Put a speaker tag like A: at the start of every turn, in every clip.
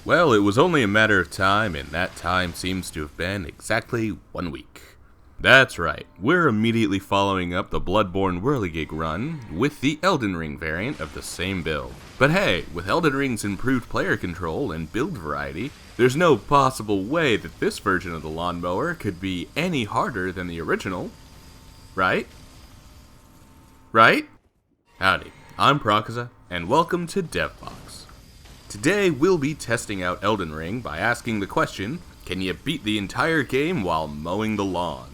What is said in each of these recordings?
A: Well, it was only a matter of time, and that time seems to have been exactly 1 week. That's right, we're immediately following up the Bloodborne Whirligig run with the Elden Ring variant of the same build. But hey, with Elden Ring's improved player control and build variety, there's no possible way that this version of the lawnmower could be any harder than the original. Right? Right? Howdy, I'm Prakuza, and welcome to DevBox. Today we'll be testing out Elden Ring by asking the question, can you beat the entire game while mowing the lawn?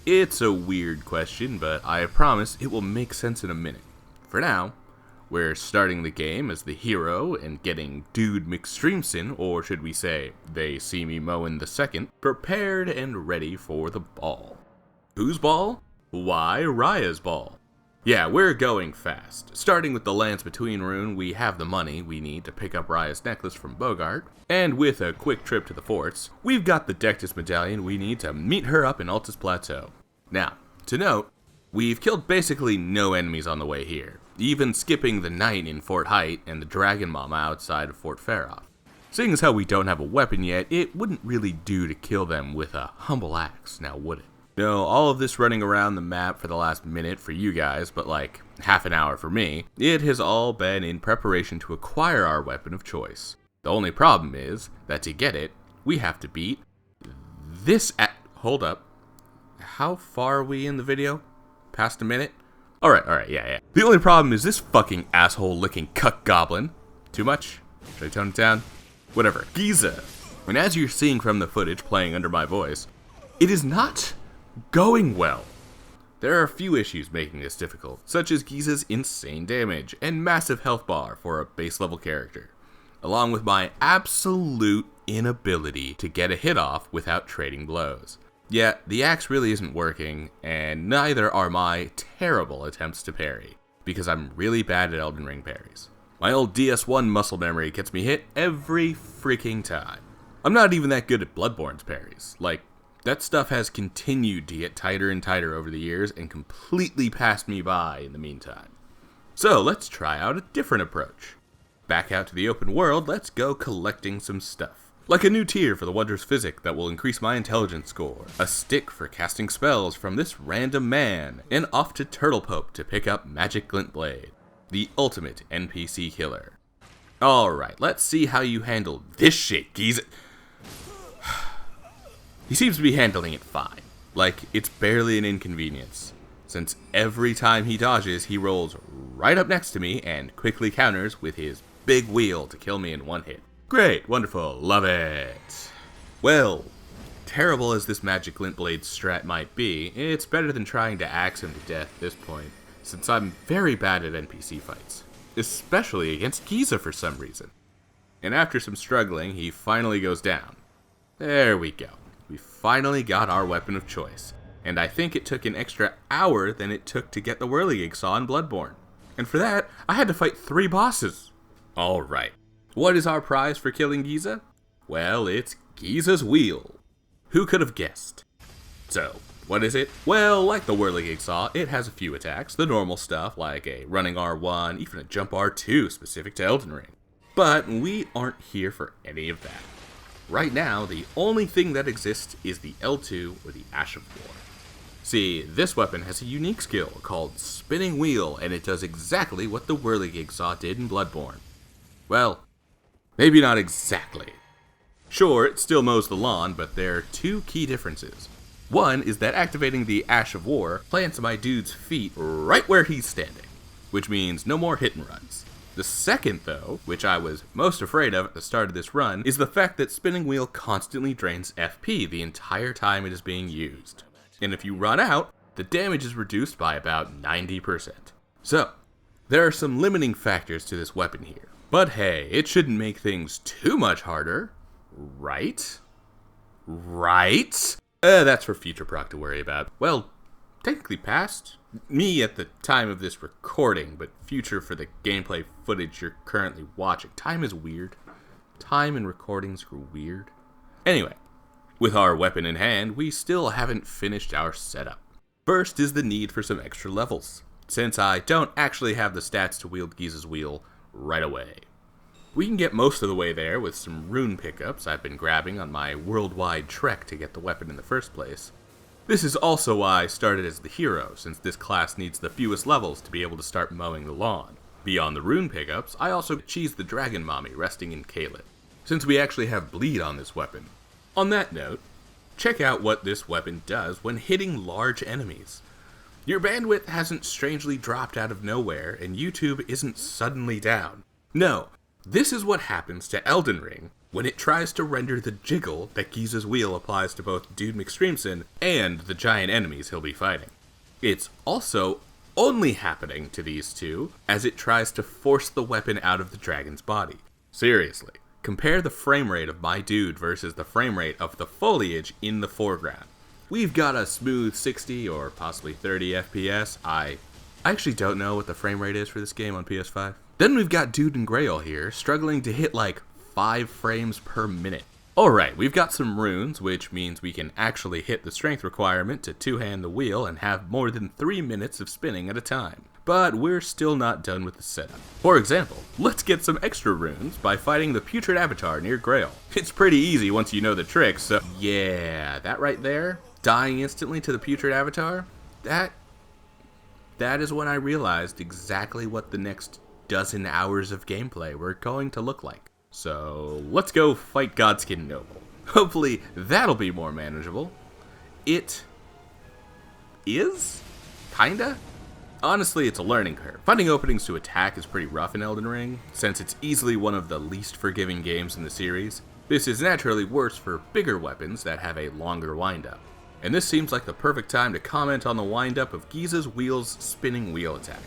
A: It's a weird question, but I promise it will make sense in a minute. For now, we're starting the game as the hero and getting Dude McStreamson, or should we say, They See Me Mowin' the Second, prepared and ready for the ball. Whose ball? Why, Raya's ball. Yeah, we're going fast. Starting with the Lance Between rune, we have the money we need to pick up Raya's necklace from Bogart, and with a quick trip to the forts, we've got the Dectus medallion we need to meet her up in Altus Plateau. Now, to note, we've killed basically no enemies on the way here, even skipping the knight in Fort Height and the dragon mama outside of Fort Faroth. Seeing as how we don't have a weapon yet, it wouldn't really do to kill them with a humble axe, now would it? No, all of this running around the map for the last minute for you guys, but like half an hour for me, it has all been in preparation to acquire our weapon of choice. The only problem is that to get it, we have to beat this hold up. How far are we in the video? Past a minute? Alright, yeah. The only problem is this fucking asshole licking cuck goblin. Too much? Should I tone it down? Whatever. Giza. And as you're seeing from the footage playing under my voice, it is not going well. There are a few issues making this difficult, such as Giza's insane damage and massive health bar for a base level character, along with my absolute inability to get a hit off without trading blows. Yeah, the axe really isn't working, and neither are my terrible attempts to parry, because I'm really bad at Elden Ring parries. My old DS1 muscle memory gets me hit every freaking time. I'm not even that good at Bloodborne's parries. Like, that stuff has continued to get tighter and tighter over the years and completely passed me by in the meantime. So let's try out a different approach. Back out to the open world, let's go collecting some stuff. Like a new tier for the Wondrous Physic that will increase my intelligence score, a stick for casting spells from this random man, and off to Turtle Pope to pick up Magic Glint Blade, the ultimate NPC killer. Alright, let's see how you handle this shit, Giza. He seems to be handling it fine, like it's barely an inconvenience, since every time he dodges, he rolls right up next to me and quickly counters with his big wheel to kill me in one hit. Great, wonderful, love it. Well, terrible as this Magic Glint Blade strat might be, it's better than trying to axe him to death at this point, since I'm very bad at NPC fights, especially against Giza for some reason. And after some struggling, he finally goes down. There we go. We finally got our weapon of choice, and I think it took an extra hour than it took to get the Whirligig Saw in Bloodborne. And for that, I had to fight 3 bosses. Alright, what is our prize for killing Giza? Well, it's Giza's Wheel. Who could have guessed? So, what is it? Well, like the Whirligig Saw, it has a few attacks, the normal stuff like a running R1, even a jump R2 specific to Elden Ring. But we aren't here for any of that. Right now, the only thing that exists is the L2 or the Ash of War. See, this weapon has a unique skill called Spinning Wheel, and it does exactly what the Whirligig Saw did in Bloodborne. Well, maybe not exactly. Sure, it still mows the lawn, but there are 2 key differences. One is that activating the Ash of War plants my dude's feet right where he's standing, which means no more hit and runs. The second, though, which I was most afraid of at the start of this run, is the fact that Spinning Wheel constantly drains FP the entire time it is being used. And if you run out, the damage is reduced by about 90%. So, there are some limiting factors to this weapon here. But hey, it shouldn't make things too much harder, right? Right? That's for future proc to worry about. Well, technically past. Me at the time of this recording, but future for the gameplay footage you're currently watching. Time is weird. Time and recordings are weird. Anyway, with our weapon in hand, we still haven't finished our setup. First is the need for some extra levels, since I don't actually have the stats to wield Giza's Wheel right away. We can get most of the way there with some rune pickups I've been grabbing on my worldwide trek to get the weapon in the first place. This is also why I started as the hero, since this class needs the fewest levels to be able to start mowing the lawn. Beyond the rune pickups, I also cheesed the dragon mommy resting in Caelid, since we actually have bleed on this weapon. On that note, check out what this weapon does when hitting large enemies. Your bandwidth hasn't strangely dropped out of nowhere, and YouTube isn't suddenly down. No, this is what happens to Elden Ring when it tries to render the jiggle that Giza's wheel applies to both Dude McStreamson and the giant enemies he'll be fighting. It's also only happening to these two as it tries to force the weapon out of the dragon's body. Seriously, compare the frame rate of my dude versus the frame rate of the foliage in the foreground. We've got a smooth 60 or possibly 30 FPS. I actually don't know what the frame rate is for this game on PS5. Then we've got Dude and Grail here, struggling to hit like 5 frames per minute. Alright, we've got some runes, which means we can actually hit the strength requirement to two-hand the wheel and have more than 3 minutes of spinning at a time. But we're still not done with the setup. For example, let's get some extra runes by fighting the putrid avatar near Grail. It's pretty easy once you know the tricks, so yeah, that right there, dying instantly to the putrid avatar, that is when I realized exactly what the next dozen hours of gameplay were going to look like. So let's go fight Godskin Noble. Hopefully that'll be more manageable. It is? Kinda? Honestly, it's a learning curve. Finding openings to attack is pretty rough in Elden Ring, since it's easily one of the least forgiving games in the series. This is naturally worse for bigger weapons that have a longer windup. And this seems like the perfect time to comment on the windup of Giza's wheel's spinning wheel attack.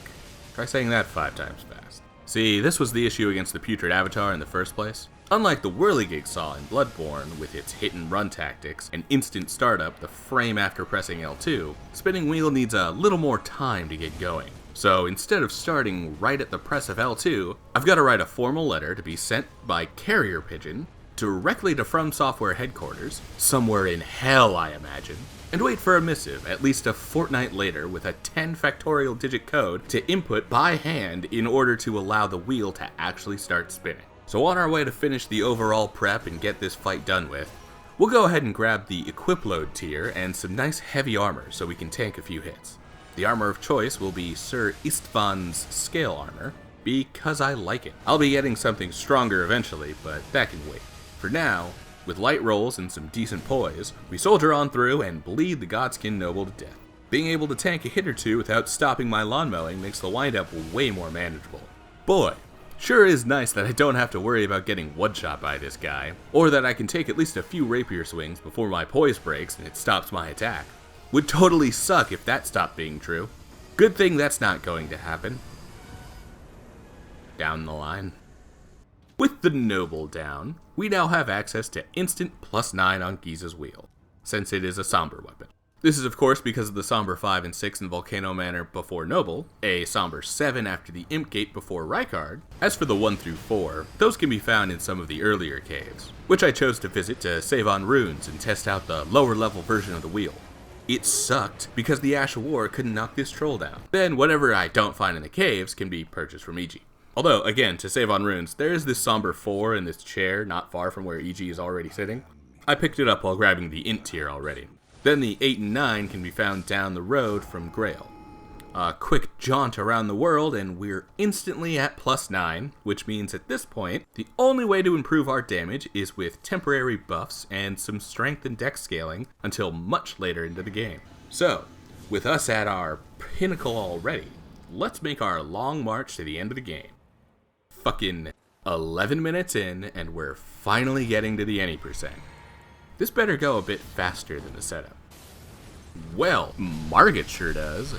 A: Try saying that 5 times fast. See, this was the issue against the putrid avatar in the first place. Unlike the whirligig saw in Bloodborne with its hit and run tactics and instant startup the frame after pressing L2, spinning wheel needs a little more time to get going. So instead of starting right at the press of L2, I've got to write a formal letter to be sent by carrier pigeon directly to From Software headquarters, somewhere in hell I imagine, and wait for a missive at least a fortnight later with a 10 factorial digit code to input by hand in order to allow the wheel to actually start spinning. So on our way to finish the overall prep and get this fight done with, we'll go ahead and grab the equip load tier and some nice heavy armor so we can tank a few hits. The armor of choice will be Sir Istvan's scale armor, because I like it. I'll be getting something stronger eventually, but that can wait. For now, with light rolls and some decent poise, we soldier on through and bleed the Godskin Noble to death. Being able to tank a hit or two without stopping my lawn mowing makes the windup way more manageable. Boy, sure is nice that I don't have to worry about getting one-shot by this guy, or that I can take at least a few rapier swings before my poise breaks and it stops my attack. Would totally suck if that stopped being true. Good thing that's not going to happen. Down the line. With the Noble down, we now have access to instant +9 on Giza's wheel, since it is a somber weapon. This is of course because of the somber 5 and 6 in Volcano Manor before Noble, a somber 7 after the Imp Gate before Rykard. As for the 1 through 4, those can be found in some of the earlier caves, which I chose to visit to save on runes and test out the lower level version of the wheel. It sucked because the Ash of War couldn't knock this troll down. Then whatever I don't find in the caves can be purchased from EG. Although, again, to save on runes, there is this somber 4 in this chair not far from where EG is already sitting. I picked it up while grabbing the Int tier already. Then the 8 and 9 can be found down the road from Grail. A quick jaunt around the world and we're instantly at +9, which means at this point, the only way to improve our damage is with temporary buffs and some strength and dex scaling until much later into the game. So, with us at our pinnacle already, let's make our long march to the end of the game. Fucking 11 minutes in, and we're finally getting to the any %. This better go a bit faster than the setup. Well, Margit sure does.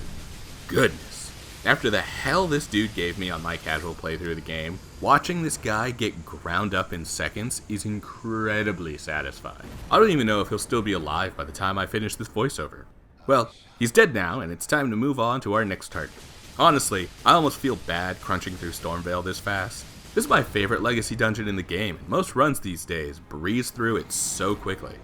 A: Goodness. After the hell this dude gave me on my casual playthrough of the game, watching this guy get ground up in seconds is incredibly satisfying. I don't even know if he'll still be alive by the time I finish this voiceover. Well, he's dead now, and it's time to move on to our next target. Honestly, I almost feel bad crunching through Stormvale this fast. This is my favorite legacy dungeon in the game, and most runs these days breeze through it so quickly.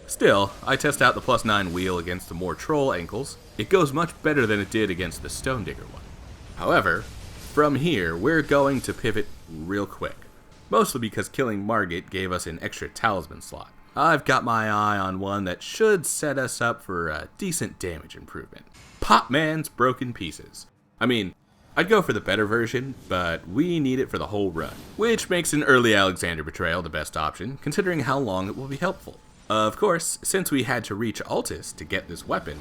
A: Still, I test out the +9 wheel against the more troll ankles. It goes much better than it did against the Stone Digger one. However, from here, we're going to pivot real quick. mostly because killing Margit gave us an extra talisman slot. I've got my eye on one that should set us up for a decent damage improvement. Pop Man's Broken Pieces. I mean, I'd go for the better version, but we need it for the whole run, which makes an early Alexander betrayal the best option, considering how long it will be helpful. Of course, since we had to reach Altus to get this weapon,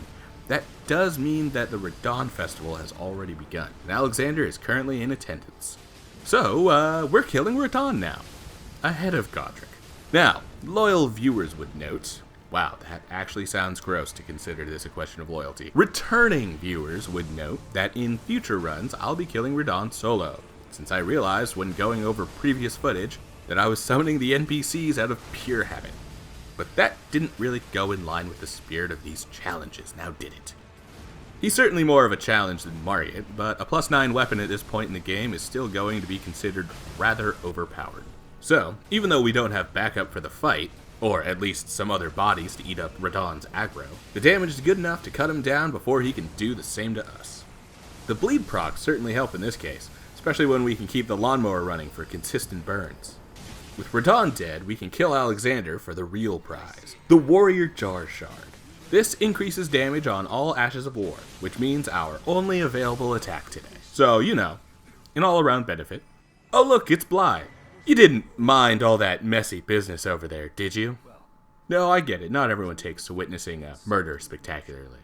A: that does mean that the Radon Festival has already begun, and Alexander is currently in attendance. So, we're killing Radon now, ahead of Godric. Now, loyal viewers would note, wow, that actually sounds gross to consider this a question of loyalty. Returning viewers would note that in future runs, I'll be killing Radon solo, since I realized when going over previous footage that I was summoning the NPCs out of pure habit. But that didn't really go in line with the spirit of these challenges, now did it? He's certainly more of a challenge than Margit, but a +9 weapon at this point in the game is still going to be considered rather overpowered. So, even though we don't have backup for the fight, or at least some other bodies to eat up Radon's aggro, the damage is good enough to cut him down before he can do the same to us. The bleed procs certainly help in this case, especially when we can keep the lawnmower running for consistent burns. With Radon dead, we can kill Alexander for the real prize, the Warrior Jar Shard. This increases damage on all Ashes of War, which means our only available attack today. So, you know, an all-around benefit. Oh look, it's Bly. You didn't mind all that messy business over there, did you? No, I get it. Not everyone takes to witnessing a murder spectacularly.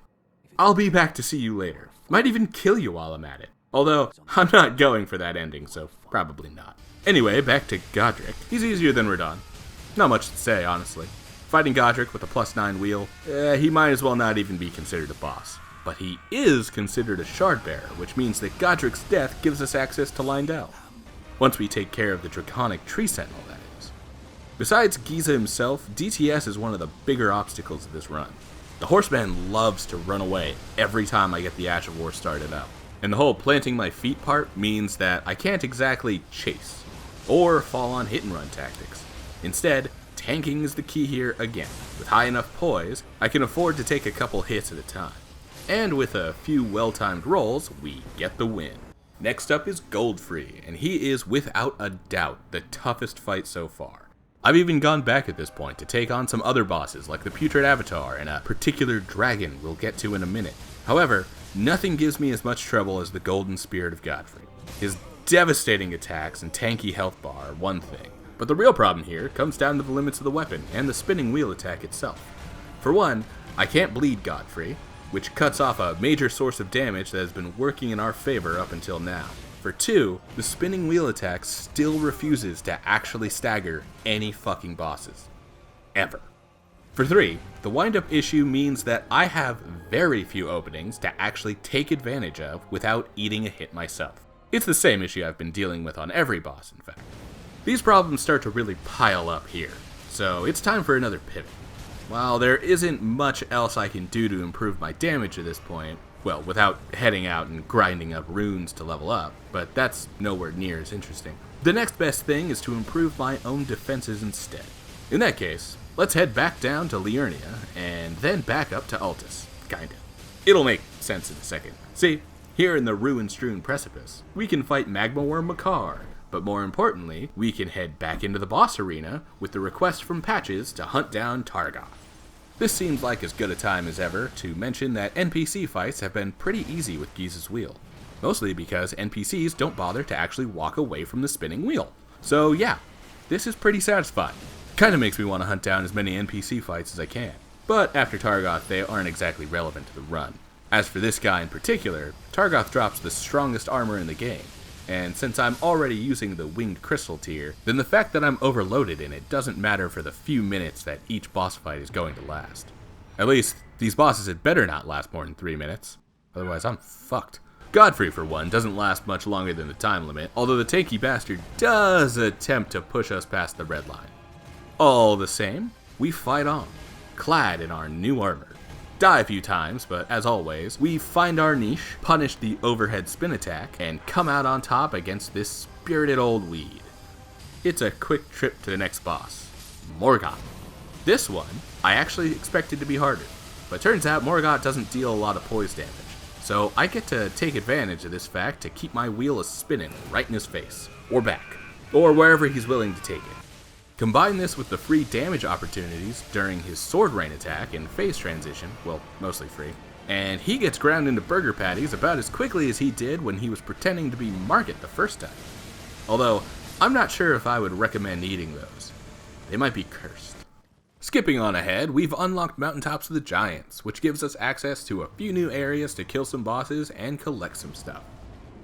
A: I'll be back to see you later. Might even kill you while I'm at it. Although, I'm not going for that ending, so probably not. Anyway, back to Godric. He's easier than Radon. Not much to say, honestly. Fighting Godric with a +9 wheel, he might as well not even be considered a boss. But he is considered a shard bearer, which means that Godric's death gives us access to Lindell. Once we take care of the Draconic Tree Sentinel, that is. Besides Giza himself, DTS is one of the bigger obstacles of this run. The horseman loves to run away every time I get the Ash of War started up. And the whole planting my feet part means that I can't exactly chase, or fall on hit and run tactics. Instead, tanking is the key here again. With high enough poise, I can afford to take a couple hits at a time. And with a few well-timed rolls, we get the win. Next up is Goldfree, and he is without a doubt the toughest fight so far. I've even gone back at this point to take on some other bosses like the Putrid Avatar and a particular dragon we'll get to in a minute. However, nothing gives me as much trouble as the Golden Spirit of Godfrey. His devastating attacks and tanky health bar are one thing, but the real problem here comes down to the limits of the weapon and the spinning wheel attack itself. For one, I can't bleed Godfrey, which cuts off a major source of damage that has been working in our favor up until now. For two, the spinning wheel attack still refuses to actually stagger any fucking bosses. Ever. For three, the wind-up issue means that I have very few openings to actually take advantage of without eating a hit myself. It's the same issue I've been dealing with on every boss, in fact. These problems start to really pile up here, so it's time for another pivot. While there isn't much else I can do to improve my damage at this point, well, without heading out and grinding up runes to level up, but that's nowhere near as interesting. The next best thing is to improve my own defenses instead. In that case, let's head back down to Liurnia, and then back up to Altus, kinda. It'll make sense in a second. See, here in the ruin-strewn precipice, we can fight Magma Worm Makar, but more importantly, we can head back into the boss arena with the request from Patches to hunt down Targoth. This seems like as good a time as ever to mention that NPC fights have been pretty easy with Giza's wheel, mostly because NPCs don't bother to actually walk away from the spinning wheel. So yeah, this is pretty satisfying. Kinda makes me want to hunt down as many NPC fights as I can, but after Targoth they aren't exactly relevant to the run. As for this guy in particular, Targoth drops the strongest armor in the game, and since I'm already using the Winged Crystal tier, then the fact that I'm overloaded in it doesn't matter for the few minutes that each boss fight is going to last. At least, these bosses had better not last more than 3 minutes, otherwise I'm fucked. Godfrey, for one, doesn't last much longer than the time limit, although the tanky bastard does attempt to push us past the red line. All the same, we fight on, clad in our new armor. Die a few times, but as always, we find our niche, punish the overhead spin attack, and come out on top against this spirited old weed. It's a quick trip to the next boss, Morgoth. This one, I actually expected to be harder, but turns out Morgoth doesn't deal a lot of poise damage, so I get to take advantage of this fact to keep my wheel a-spinning right in his face, or back. or wherever he's willing to take it. Combine this with the free damage opportunities during his sword rain attack and phase transition, well, mostly free, and he gets ground into burger patties about as quickly as he did when he was pretending to be Margit the first time. Although, I'm not sure if I would recommend eating those. They might be cursed. Skipping on ahead, we've unlocked Mountaintops of the Giants, which gives us access to a few new areas to kill some bosses and collect some stuff.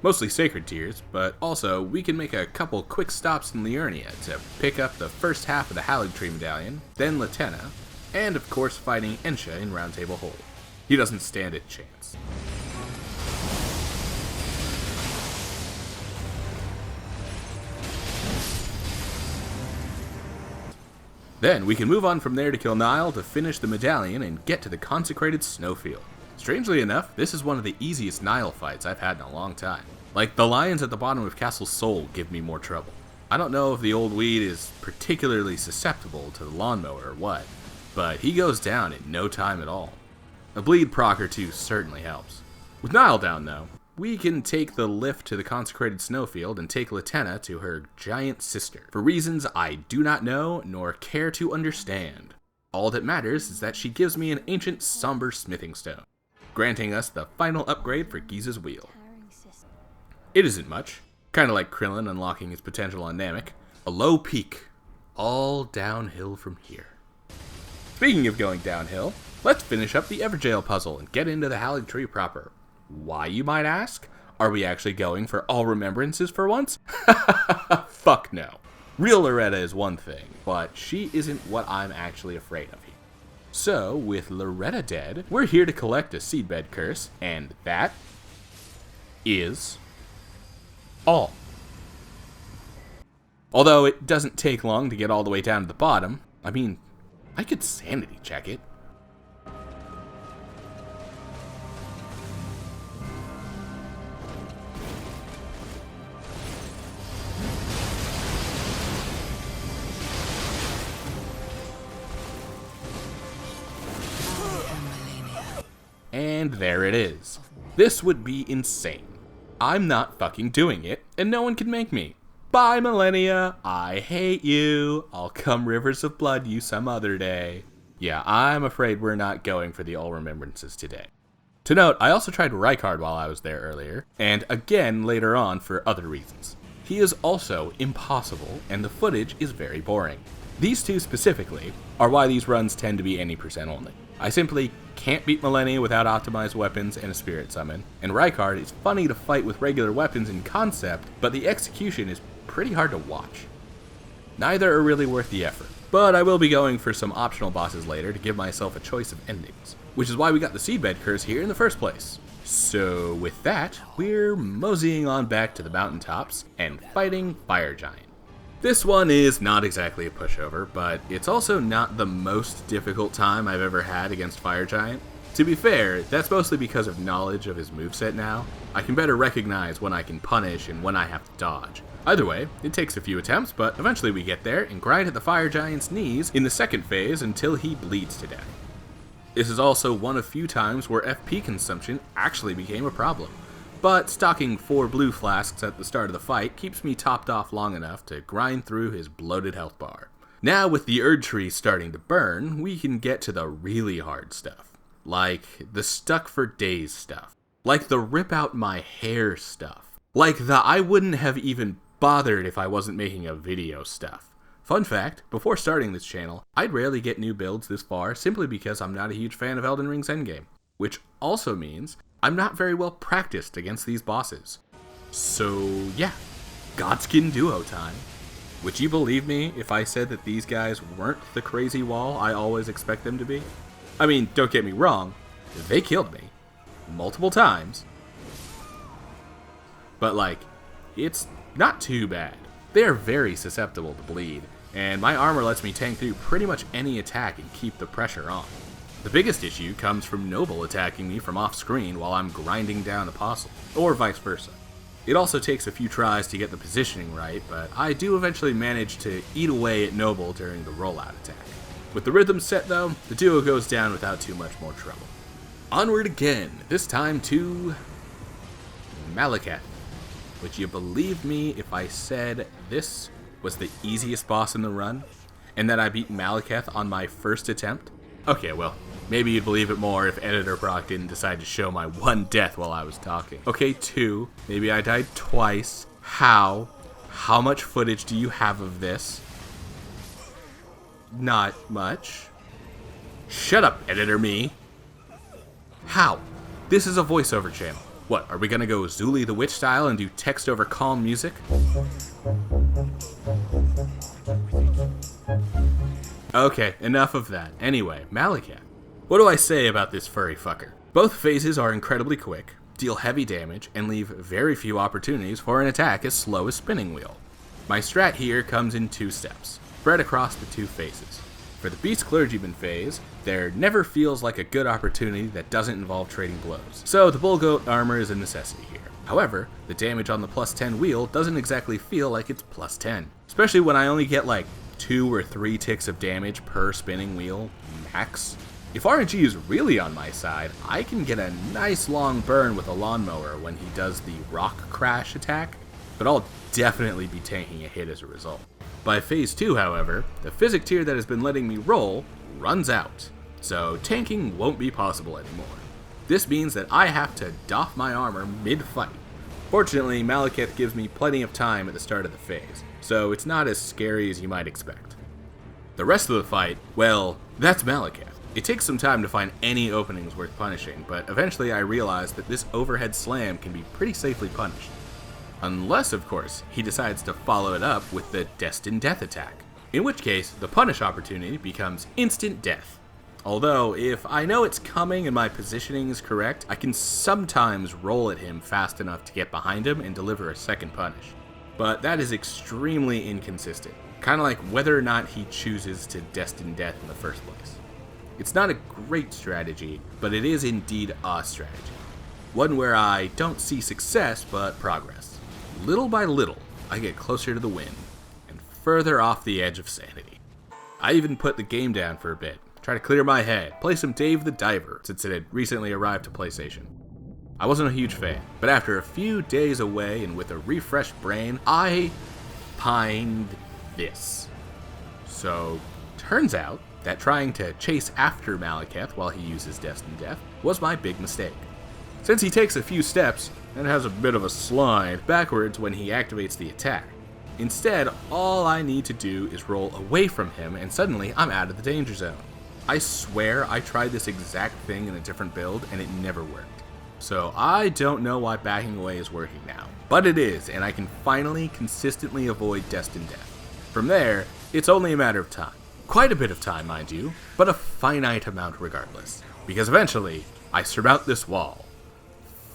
A: Mostly sacred tiers, but also we can make a couple quick stops in Liurnia to pick up the first half of the Haligtree Medallion, then Latenna, and of course fighting Ensha in Round Table Hold. He doesn't stand a chance. Then we can move on from there to kill Nile to finish the medallion and get to the consecrated snowfield. Strangely enough, this is one of the easiest Nile fights I've had in a long time. Like, the lions at the bottom of Castle Sol give me more trouble. I don't know if the old weed is particularly susceptible to the lawnmower or what, but he goes down in no time at all. A bleed proc or two certainly helps. With Nile down though, we can take the lift to the consecrated snowfield and take Latenna to her giant sister, for reasons I do not know nor care to understand. All that matters is that she gives me an ancient somber smithing stone, granting us the final upgrade for Giza's wheel. It isn't much, kinda like Krillin unlocking his potential on Namek. A low peak, all downhill from here. Speaking of going downhill, let's finish up the Everjail puzzle and get into the Haligtree proper. Why, you might ask? Are we actually going for all remembrances for once? Fuck no. Real Loretta is one thing, but she isn't what I'm actually afraid of here. So, with Loretta dead, we're here to collect a seedbed curse, and that is all. Although it doesn't take long to get all the way down to the bottom. I mean, I could sanity check it. And there it is. This would be insane. I'm not fucking doing it, and no one can make me. Bye, Millennia. I hate you. I'll come rivers of blood you some other day. Yeah, I'm afraid we're not going for the all remembrances today. To note, I also tried Rykard while I was there earlier, and again later on for other reasons. He is also impossible, and the footage is very boring. These two specifically are why these runs tend to be any percent only. I simply can't beat Millennia without optimized weapons and a spirit summon, and Rykard is funny to fight with regular weapons in concept, but the execution is pretty hard to watch. Neither are really worth the effort, but I will be going for some optional bosses later to give myself a choice of endings, which is why we got the Seedbed Curse here in the first place. So with that, we're moseying on back to the mountaintops and fighting Fire Giant. This one is not exactly a pushover, but it's also not the most difficult time I've ever had against Fire Giant. To be fair, that's mostly because of knowledge of his moveset now. I can better recognize when I can punish and when I have to dodge. Either way, it takes a few attempts, but eventually we get there and grind at the Fire Giant's knees in the second phase until he bleeds to death. This is also one of few times where FP consumption actually became a problem. But stocking 4 blue flasks at the start of the fight keeps me topped off long enough to grind through his bloated health bar. Now with the Erd Tree starting to burn, we can get to the really hard stuff. Like the stuck for days stuff. Like the rip out my hair stuff. Like the I wouldn't have even bothered if I wasn't making a video stuff. Fun fact, before starting this channel, I'd rarely get new builds this far simply because I'm not a huge fan of Elden Ring's endgame. Which also means I'm not very well practiced against these bosses. So yeah, Godskin duo time. Would you believe me if I said that these guys weren't the crazy wall I always expect them to be? I mean, don't get me wrong, they killed me. Multiple times. But like, it's not too bad. They are very susceptible to bleed, and my armor lets me tank through pretty much any attack and keep the pressure on. The biggest issue comes from Noble attacking me from off-screen while I'm grinding down Apostle, or vice versa. It also takes a few tries to get the positioning right, but I do eventually manage to eat away at Noble during the rollout attack. With the rhythm set though, the duo goes down without too much more trouble. Onward again, this time to Malekith. Would you believe me if I said this was the easiest boss in the run, and that I beat Malekith on my first attempt? Okay, well, maybe you'd believe it more if Editor Brock didn't decide to show my one death while I was talking. Okay, 2. Maybe I died twice. How? How much footage do you have of this? Not much. Shut up, Editor Me. How? This is a voiceover channel. What, are we gonna go Zuli the Witch style and do text over calm music? Okay, enough of that. Anyway, Malekith. What do I say about this furry fucker? Both phases are incredibly quick, deal heavy damage, and leave very few opportunities for an attack as slow as Spinning Wheel. My strat here comes in 2 steps, spread across the 2 phases. For the Beast Clergyman phase, there never feels like a good opportunity that doesn't involve trading blows, so the Bullgoat armor is a necessity here. However, the damage on the +10 wheel doesn't exactly feel like it's +10, especially when I only get like 2 or 3 ticks of damage per spinning wheel, max. If RNG is really on my side, I can get a nice long burn with a lawnmower when he does the rock crash attack, but I'll definitely be tanking a hit as a result. By phase 2, however, the physic tier that has been letting me roll runs out, so tanking won't be possible anymore. This means that I have to doff my armor mid-fight. Fortunately, Malekith gives me plenty of time at the start of the phase, so it's not as scary as you might expect. The rest of the fight, well, that's Malekith. It takes some time to find any openings worth punishing, but eventually I realized that this overhead slam can be pretty safely punished. Unless, of course, he decides to follow it up with the Destined Death attack, in which case the punish opportunity becomes instant death. Although, if I know it's coming and my positioning is correct, I can sometimes roll at him fast enough to get behind him and deliver a second punish. But that is extremely inconsistent, kind of like whether or not he chooses to Destined Death in the first place. It's not a great strategy, but it is indeed a strategy. One where I don't see success, but progress. Little by little, I get closer to the win, and further off the edge of sanity. I even put the game down for a bit, try to clear my head, play some Dave the Diver, since it had recently arrived to PlayStation. I wasn't a huge fan, but after a few days away and with a refreshed brain, I pined this. So, turns out that trying to chase after Malekith while he uses Destined Death was my big mistake. Since he takes a few steps, and has a bit of a slide backwards when he activates the attack. Instead, all I need to do is roll away from him and suddenly I'm out of the danger zone. I swear I tried this exact thing in a different build and it never worked. So I don't know why backing away is working now, but it is, and I can finally consistently avoid Destined Death. From there, it's only a matter of time. Quite a bit of time, mind you, but a finite amount regardless, because eventually I surmount this wall.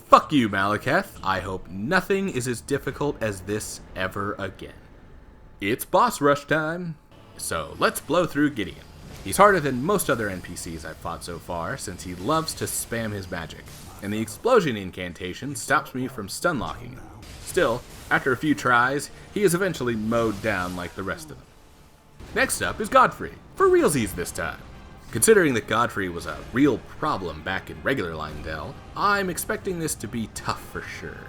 A: Fuck you, Malekith. I hope nothing is as difficult as this ever again. It's boss rush time. So let's blow through Gideon. He's harder than most other NPCs I've fought so far, since he loves to spam his magic, and the explosion incantation stops me from stun locking him. Still, after a few tries, he is eventually mowed down like the rest of them. Next up is Godfrey, for realsies this time. Considering that Godfrey was a real problem back in regular Lindell, I'm expecting this to be tough for sure.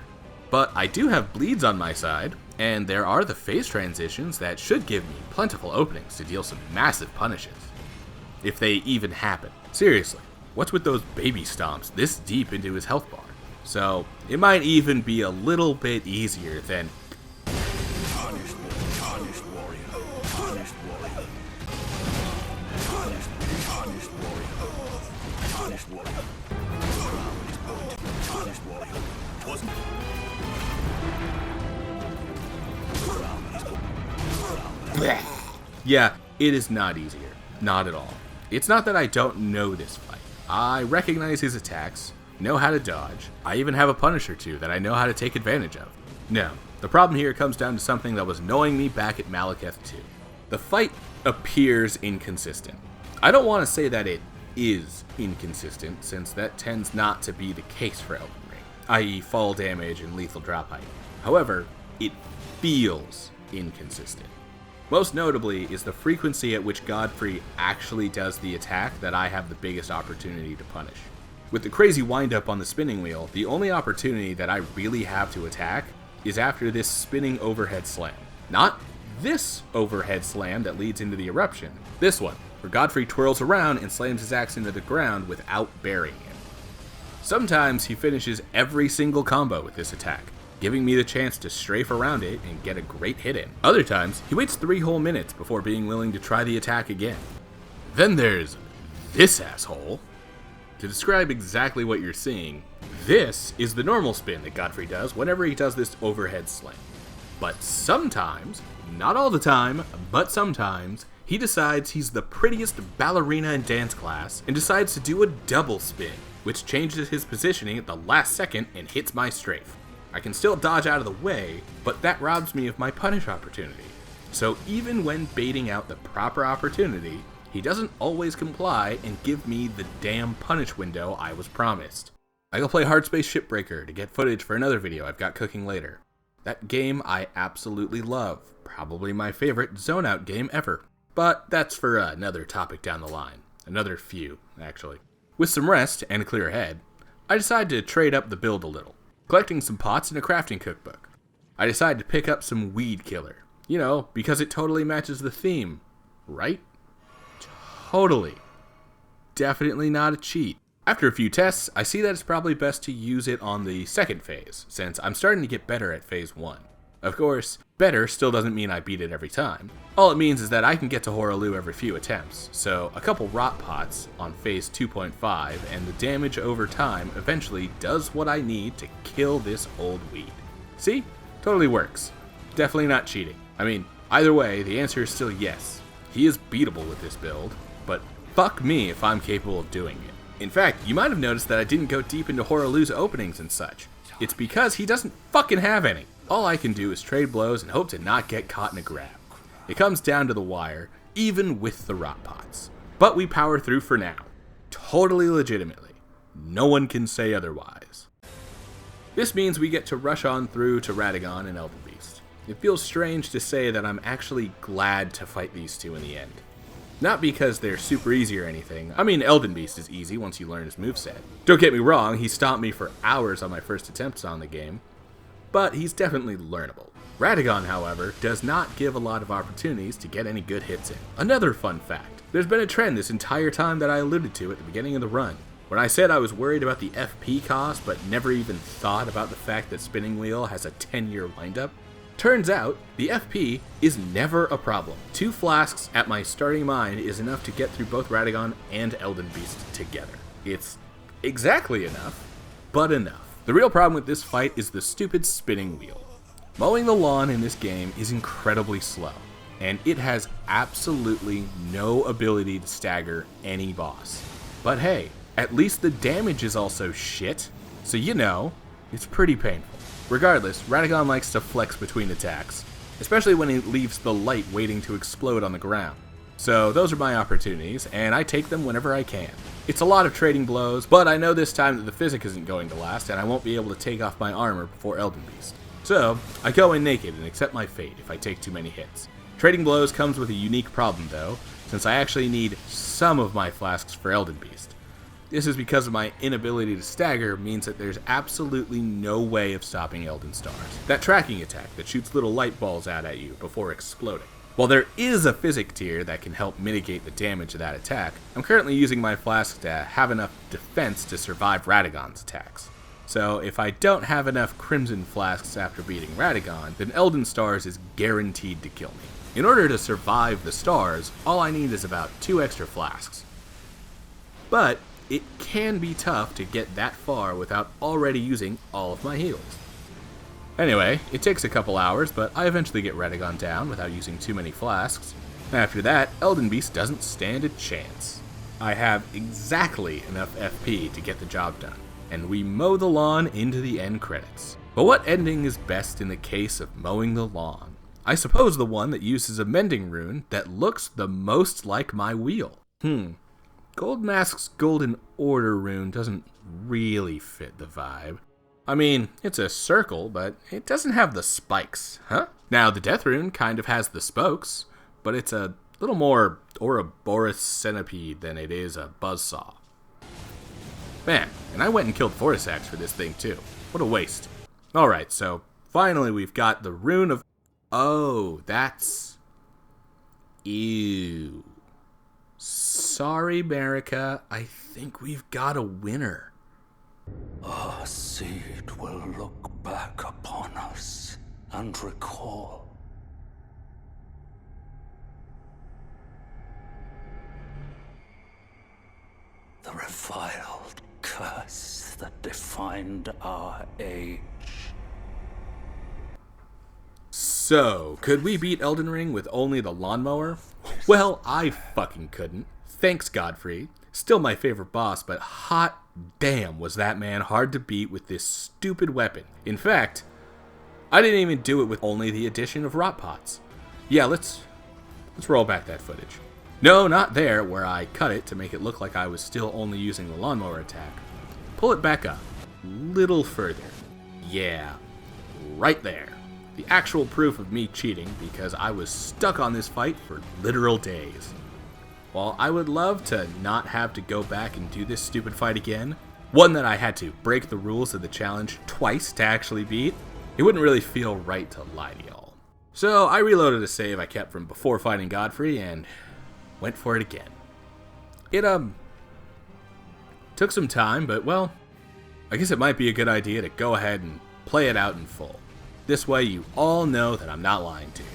A: But I do have bleeds on my side, and there are the phase transitions that should give me plentiful openings to deal some massive punishes. If they even happen. Seriously, what's with those baby stomps this deep into his health bar? So, it might even be a little bit easier than yeah, it is not easier. Not at all. It's not that I don't know this fight. I recognize his attacks, know how to dodge. I even have a punish or two that I know how to take advantage of. No, the problem here comes down to something that was annoying me back at Malekith 2. The fight appears inconsistent. I don't want to say that it is inconsistent, since that tends not to be the case for Elden Ring, i.e. fall damage and lethal drop height. However, it feels inconsistent. Most notably is the frequency at which Godfrey actually does the attack that I have the biggest opportunity to punish. With the crazy windup on the spinning wheel, the only opportunity that I really have to attack is after this spinning overhead slam. Not this overhead slam that leads into the eruption. This one, where Godfrey twirls around and slams his axe into the ground without burying it. Sometimes he finishes every single combo with this attack, giving me the chance to strafe around it and get a great hit in. Other times, he waits 3 whole minutes before being willing to try the attack again. Then there's this asshole. To describe exactly what you're seeing, this is the normal spin that Godfrey does whenever he does this overhead slam. But sometimes, not all the time, but sometimes, he decides he's the prettiest ballerina in dance class and decides to do a double spin, which changes his positioning at the last second and hits my strafe. I can still dodge out of the way, but that robs me of my punish opportunity. So even when baiting out the proper opportunity, he doesn't always comply and give me the damn punish window I was promised. I go play Hardspace Shipbreaker to get footage for another video I've got cooking later. That game I absolutely love, probably my favorite zone out game ever. But that's for another topic down the line. Another few, actually. With some rest and a clear head, I decide to trade up the build a little, collecting some pots and a crafting cookbook. I decide to pick up some Weed Killer, because it totally matches the theme, right? Totally. Definitely not a cheat. After a few tests, I see that it's probably best to use it on the second phase, since I'm starting to get better at phase 1. Of course, better still doesn't mean I beat it every time. All it means is that I can get to Horaloo every few attempts, so a couple rot pots on phase 2.5 and the damage over time eventually does what I need to kill this old weed. See? Totally works. Definitely not cheating. I mean, either way, the answer is still yes. He is beatable with this build, but fuck me if I'm capable of doing it. In fact, you might have noticed that I didn't go deep into Horaloo's openings and such. It's because he doesn't fucking have any. All I can do is trade blows and hope to not get caught in a grab. It comes down to the wire, even with the rot pots. But we power through for now. Totally legitimately. No one can say otherwise. This means we get to rush on through to Radagon and Elden Beast. It feels strange to say that I'm actually glad to fight these two in the end. Not because they're super easy or anything. I mean, Elden Beast is easy once you learn his moveset. Don't get me wrong, he stomped me for hours on my first attempts on the game, but he's definitely learnable. Radagon, however, does not give a lot of opportunities to get any good hits in. Another fun fact, there's been a trend this entire time that I alluded to at the beginning of the run. When I said I was worried about the FP cost, but never even thought about the fact that Spinning Wheel has a 10-year windup, turns out, the FP is never a problem. 2 flasks at my starting mine is enough to get through both Radagon and Elden Beast together. It's exactly enough, but enough. The real problem with this fight is the stupid spinning wheel. Mowing the lawn in this game is incredibly slow, and it has absolutely no ability to stagger any boss. But hey, at least the damage is also shit, so it's pretty painful. Regardless, Radagon likes to flex between attacks, especially when he leaves the light waiting to explode on the ground. So those are my opportunities, and I take them whenever I can. It's a lot of trading blows, but I know this time that the physic isn't going to last, and I won't be able to take off my armor before Elden Beast. So, I go in naked and accept my fate if I take too many hits. Trading blows comes with a unique problem though, since I actually need some of my flasks for Elden Beast. This is because of my inability to stagger means that there's absolutely no way of stopping Elden Stars. That tracking attack that shoots little light balls out at you before exploding. While there is a physic tier that can help mitigate the damage of that attack, I'm currently using my flask to have enough defense to survive Radagon's attacks. So if I don't have enough Crimson Flasks after beating Radagon, then Elden Stars is guaranteed to kill me. In order to survive the stars, all I need is about 2 extra flasks. But it can be tough to get that far without already using all of my heals. Anyway, it takes a couple hours, but I eventually get Radagon down without using too many flasks. After that, Elden Beast doesn't stand a chance. I have exactly enough FP to get the job done, and we mow the lawn into the end credits. But what ending is best in the case of mowing the lawn? I suppose the one that uses a mending rune that looks the most like my wheel. Goldmask's Golden Order rune doesn't really fit the vibe. I mean, it's a circle, but it doesn't have the spikes, huh? Now, the Death rune kind of has the spokes, but it's a little more Ouroboros centipede than it is a buzzsaw. Man, and I went and killed Fortisax for this thing too. What a waste. Alright, so, finally we've got the rune of... Oh, that's... Ew. Sorry, Marika. I think we've got a winner.
B: Our seed will look back upon us and recall. The reviled curse that defined our age.
A: So, could we beat Elden Ring with only the lawnmower? Well, I fucking couldn't. Thanks, Godfrey. Still my favorite boss, but hot damn was that man hard to beat with this stupid weapon. In fact, I didn't even do it with only the addition of rot pots. Yeah, let's roll back that footage. No, not there, where I cut it to make it look like I was still only using the lawnmower attack. Pull it back up. Little further. Yeah, right there. The actual proof of me cheating, because I was stuck on this fight for literal days. While I would love to not have to go back and do this stupid fight again, one that I had to break the rules of the challenge twice to actually beat, it wouldn't really feel right to lie to y'all. So I reloaded a save I kept from before fighting Godfrey and went for it again. It, took some time, but well, I guess it might be a good idea to go ahead and play it out in full. This way you all know that I'm not lying to you.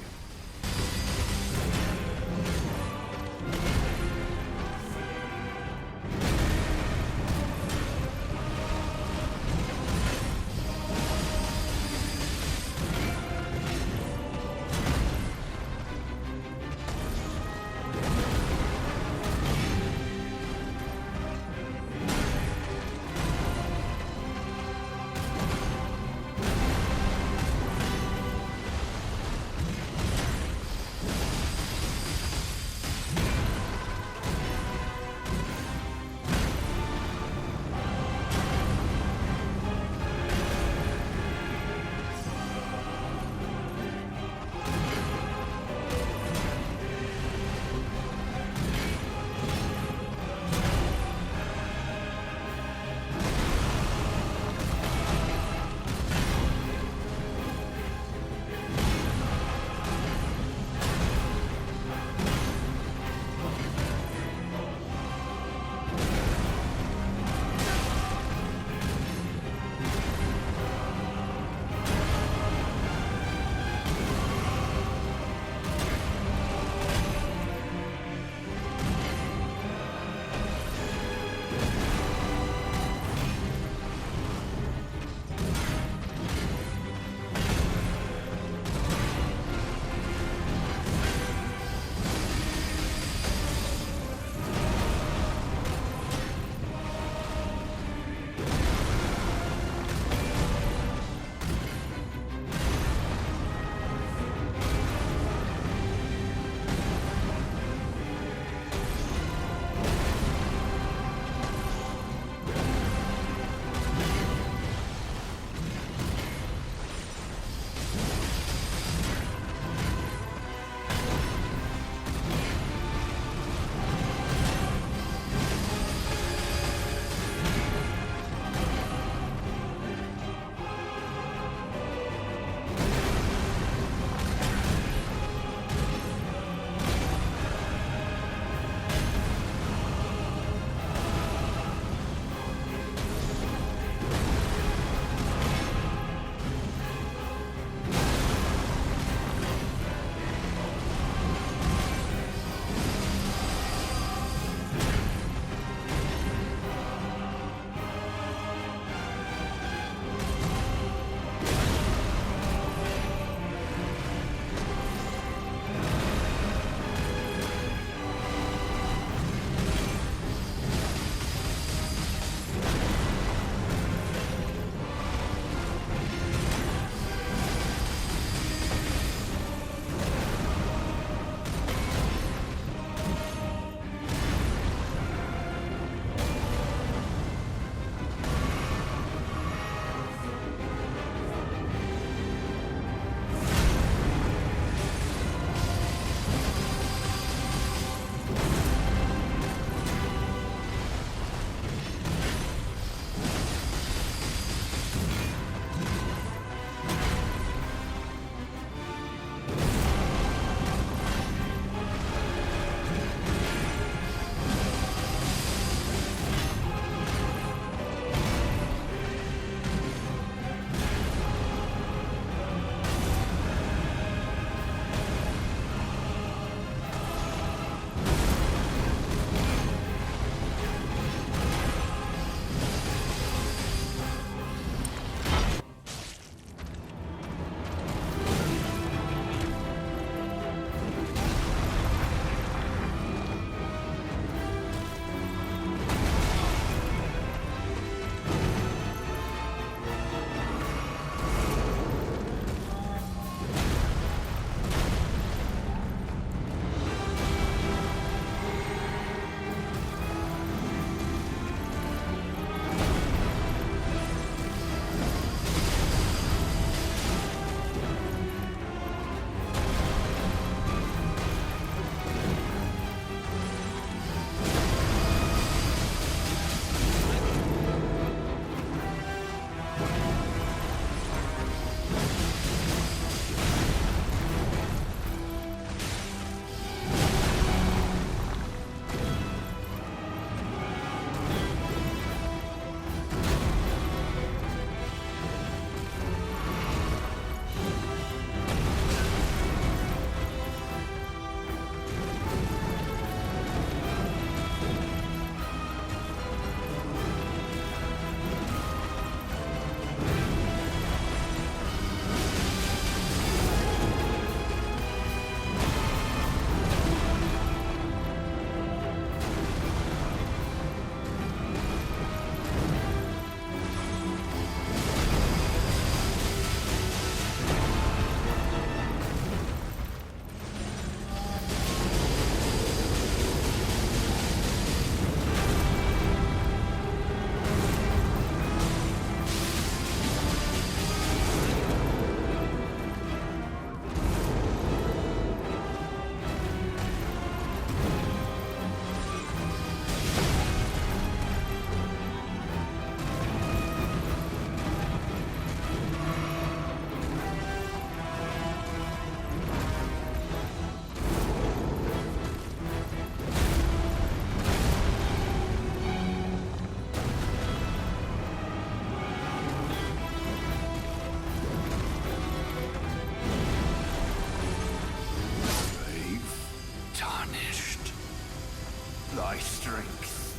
B: thy strength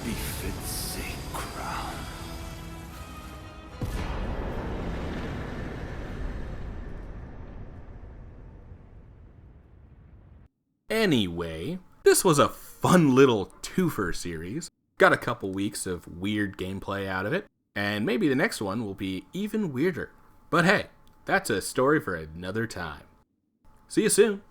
B: befits a crown.
A: Anyway, this was a fun little twofer series. Got a couple weeks of weird gameplay out of it, and maybe the next one will be even weirder. But hey, that's a story for another time. See you soon.